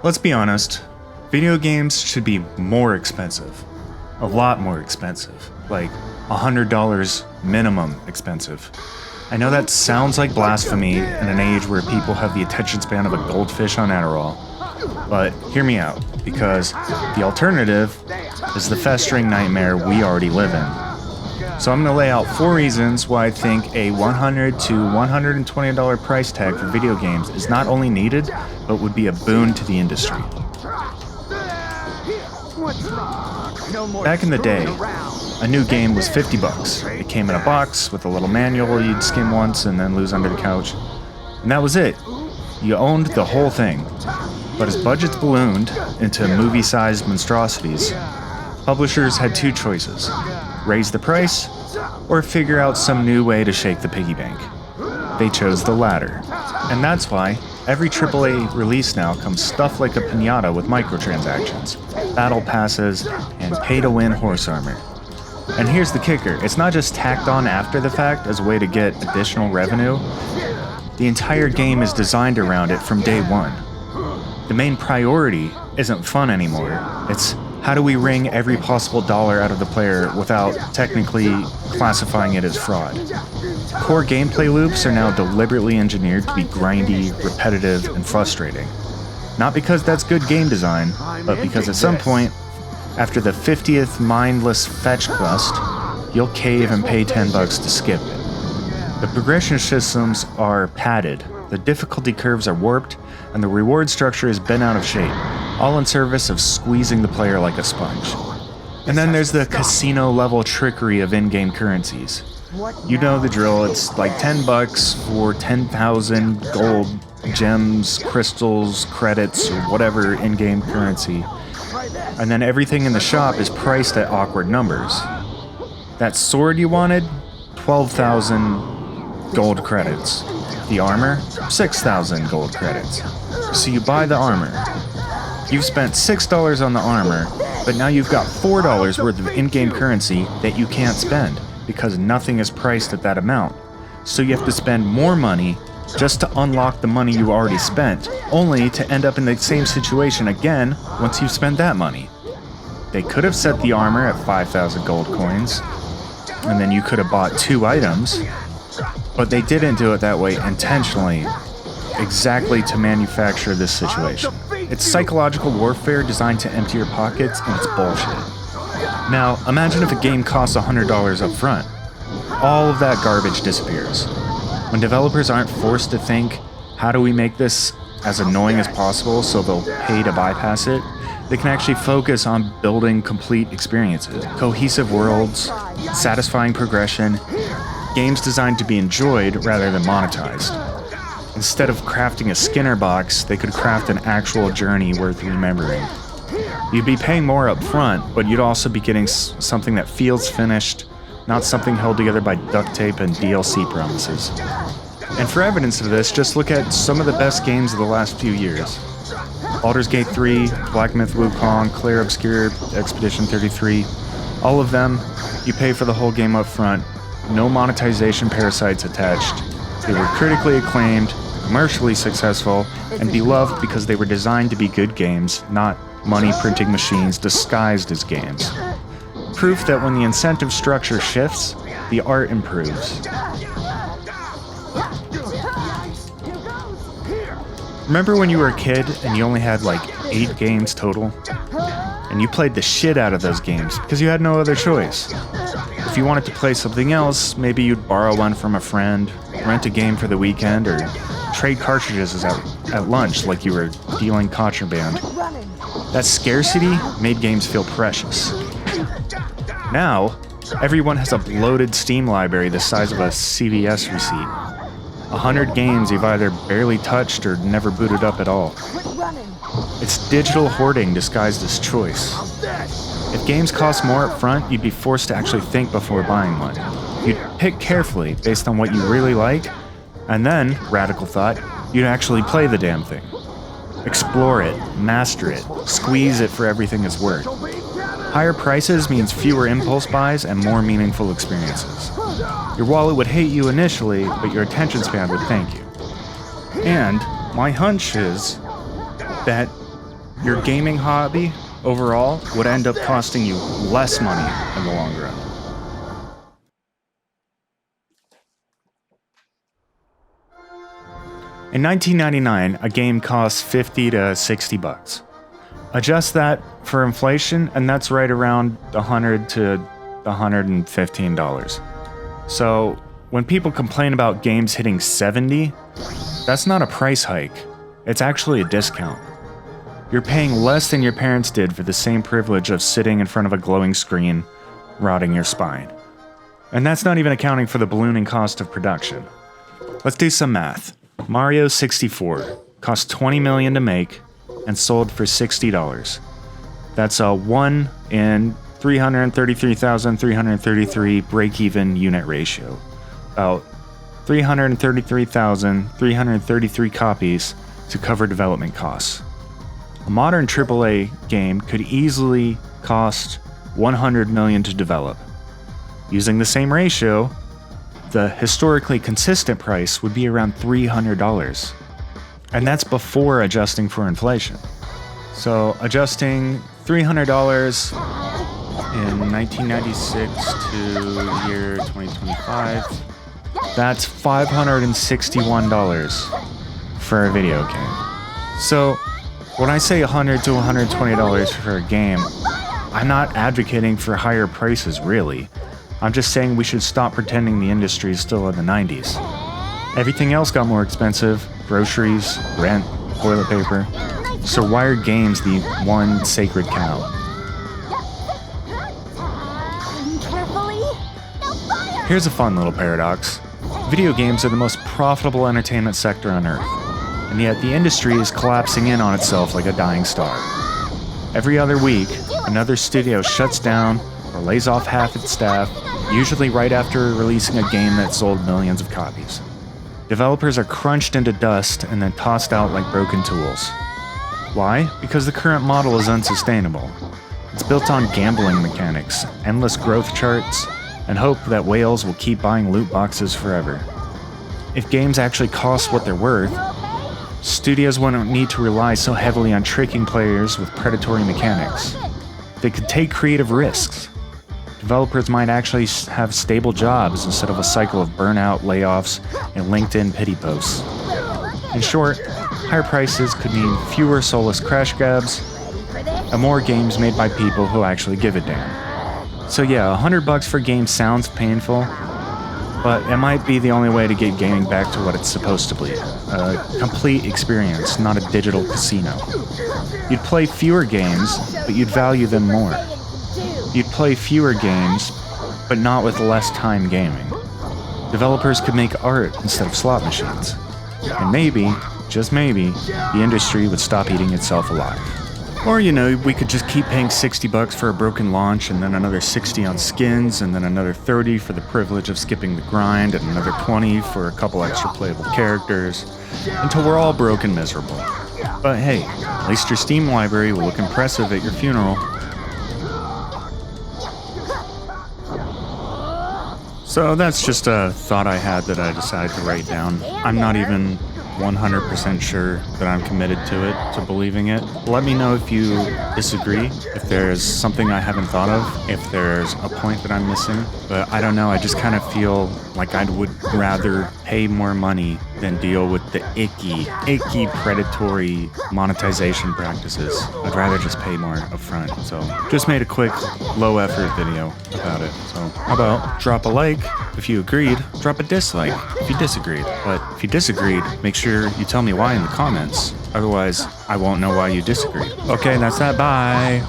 Let's be honest, video games should be more expensive. A lot more expensive. Like $100 minimum expensive. I know that sounds like blasphemy in an age where people have the attention span of a goldfish on Adderall. But hear me out, because the alternative is the festering nightmare we already live in. So I'm going to lay out 4 reasons why I think a $100 to $120 price tag for video games is not only needed, but would be a boon to the industry. Back in the day, a new game was $50. It came in a box with a little manual you'd skim once and then lose under the couch. And that was it. You owned the whole thing. But as budgets ballooned into movie-sized monstrosities, publishers had 2 choices: raise the price, or figure out some new way to shake the piggy bank. They chose the latter. And that's why every AAA release now comes stuffed like a piñata with microtransactions, battle passes, and pay-to-win horse armor. And here's the kicker, it's not just tacked on after the fact as a way to get additional revenue. The entire game is designed around it from day one. The main priority isn't fun anymore, it's how do we wring every possible dollar out of the player without technically classifying it as fraud? Core gameplay loops are now deliberately engineered to be grindy, repetitive, and frustrating. Not because that's good game design, but because at some point, after the 50th mindless fetch quest, you'll cave and pay $10 to skip it. The progression systems are padded, the difficulty curves are warped, and the reward structure is bent out of shape, all in service of squeezing the player like a sponge. And then there's the casino-level trickery of in-game currencies. You know the drill, it's like $10 for 10,000 gold, gems, crystals, credits, or whatever in-game currency. And then everything in the shop is priced at awkward numbers. That sword you wanted? 12,000 gold credits. The armor? 6,000 gold credits. So you buy the armor. You've spent $6 on the armor, but now you've got $4 worth of in-game currency that you can't spend, because nothing is priced at that amount. So you have to spend more money just to unlock the money you already spent, only to end up in the same situation again once you've spent that money. They could have set the armor at 5,000 gold coins, and then you could have bought 2 items, but they didn't do it that way intentionally, exactly to manufacture this situation. It's psychological warfare designed to empty your pockets, and it's bullshit. Now, imagine if a game costs $100 up front. All of that garbage disappears. When developers aren't forced to think, how do we make this as annoying as possible so they'll pay to bypass it, they can actually focus on building complete experiences, cohesive worlds, satisfying progression, games designed to be enjoyed rather than monetized. Instead of crafting a Skinner box, they could craft an actual journey worth remembering. You'd be paying more up front, but you'd also be getting something that feels finished, not something held together by duct tape and DLC promises. And for evidence of this, just look at some of the best games of the last few years. Baldur's Gate 3, Black Myth Wukong, Clair Obscur, Expedition 33, all of them, you pay for the whole game up front, no monetization parasites attached. They were critically acclaimed, commercially successful, and beloved because they were designed to be good games, not money-printing machines disguised as games. Proof that when the incentive structure shifts, the art improves. Remember when you were a kid and you only had like 8 games total? And you played the shit out of those games because you had no other choice. If you wanted to play something else, maybe you'd borrow one from a friend, rent a game for the weekend, or trade cartridges at lunch like you were dealing contraband. That scarcity made games feel precious. Now, everyone has a bloated Steam library the size of a CVS receipt. 100 games you've either barely touched or never booted up at all. It's digital hoarding disguised as choice. If games cost more up front, you'd be forced to actually think before buying one. You'd pick carefully based on what you really like, and then, radical thought, you'd actually play the damn thing. Explore it, master it, squeeze it for everything it's worth. Higher prices means fewer impulse buys and more meaningful experiences. Your wallet would hate you initially, but your attention span would thank you. And my hunch is that your gaming hobby overall would end up costing you less money in the long run. In 1999, a game costs $50 to $60. Adjust that for inflation, and that's right around $100 to $115. So when people complain about games hitting $70, that's not a price hike. It's actually a discount. You're paying less than your parents did for the same privilege of sitting in front of a glowing screen, rotting your spine. And that's not even accounting for the ballooning cost of production. Let's do some math. Mario 64 cost $20 million to make and sold for $60. That's a 1 in 333,333 break-even unit ratio. About 333,333 copies to cover development costs. A modern AAA game could easily cost $100 million to develop. Using the same ratio, the historically consistent price would be around $300. And that's before adjusting for inflation. So adjusting $300 in 1996 to the year 2025, that's $561 for a video game. So when I say $100 to $120 for a game, I'm not advocating for higher prices, really. I'm just saying we should stop pretending the industry is still in the 90s. Everything else got more expensive: groceries, rent, toilet paper. So why are games the one sacred cow? Here's a fun little paradox. Video games are the most profitable entertainment sector on Earth, and yet the industry is collapsing in on itself like a dying star. Every other week, another studio shuts down or lays off half its staff, usually right after releasing a game that sold millions of copies. Developers are crunched into dust and then tossed out like broken tools. Why? Because the current model is unsustainable. It's built on gambling mechanics, endless growth charts, and hope that whales will keep buying loot boxes forever. If games actually cost what they're worth, studios wouldn't need to rely so heavily on tricking players with predatory mechanics. They could take creative risks. Developers might actually have stable jobs instead of a cycle of burnout, layoffs, and LinkedIn pity posts. In short, higher prices could mean fewer soulless crash grabs and more games made by people who actually give a damn. So yeah, $100 for a game sounds painful, but it might be the only way to get gaming back to what it's supposed to be. A complete experience, not a digital casino. You'd play fewer games, but you'd value them more. You'd play fewer games, but not with less time gaming. Developers could make art instead of slot machines. And maybe, just maybe, the industry would stop eating itself alive. Or, we could just keep paying $60 for a broken launch, and then another $60 on skins, and then another $30 for the privilege of skipping the grind, and another $20 for a couple extra playable characters, until we're all broke and miserable. But hey, at least your Steam library will look impressive at your funeral. So that's just a thought I had that I decided to write down. I'm not even 100% sure that I'm committed to it, to believing it. Let me know if you disagree, if there's something I haven't thought of, if there's a point that I'm missing. But I don't know, I just kind of feel like I would rather pay more money than deal with the icky predatory monetization practices. I'd rather just pay more upfront. So just made a quick, low effort video about it. So how about drop a like if you agreed, drop a dislike if you disagreed. But if you disagreed, make sure you tell me why in the comments. Otherwise, I won't know why you disagreed. Okay, that's that. Bye.